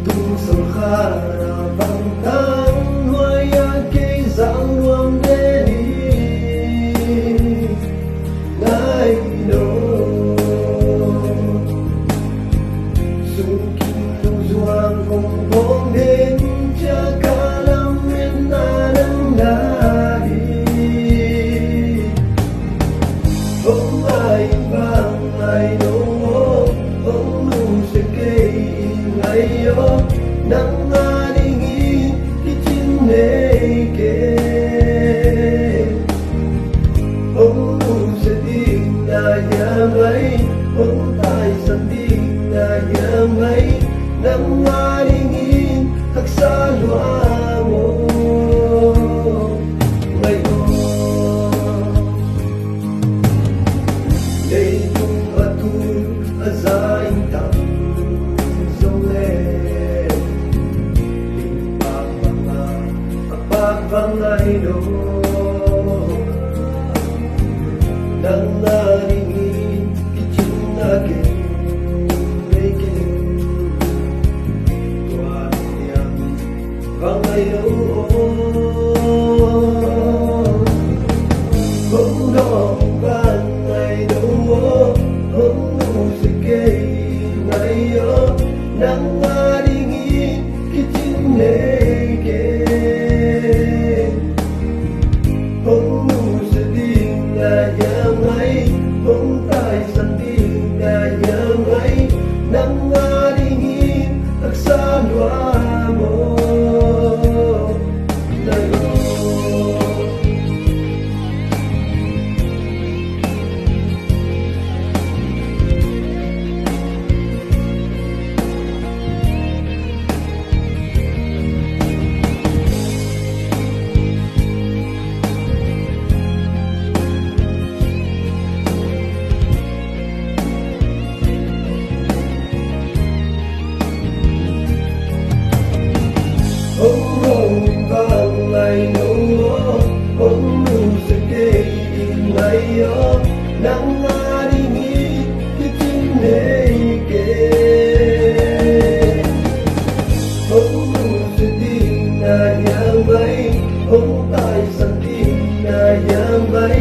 tung sầu kha bằng tháng hoa ya cây giang luang đê đi ngay đâu dù kim lưu doang không bóng đến cha cả năm miền na nắng đã đi ông ai vang ai đâu ông nu sẽ cây ngày yo nắng dingin kichinne ke ông nu sẽ đi na ya mai ông tai san đi na ya mai nắng dingin haksa lua mo ngày đây tung atul azain tam zole pagpangay do nang naringin kitchinagin making tuwan yang pangay do không đó pangay do không sige ngayon nang naringin kitchinagin không sẽ đi là giờ mấy không tay sẵn đi là giờ mấy nắng đi nghi thật xa loa mô này ông vang lại nấu ông nu sẽ kê ngày yo nắng đi nghi cái chim này kê ông nu sẽ đi na ya mai ông tai san đi na ya mai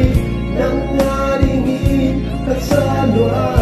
nắng đi nghi thật xa loa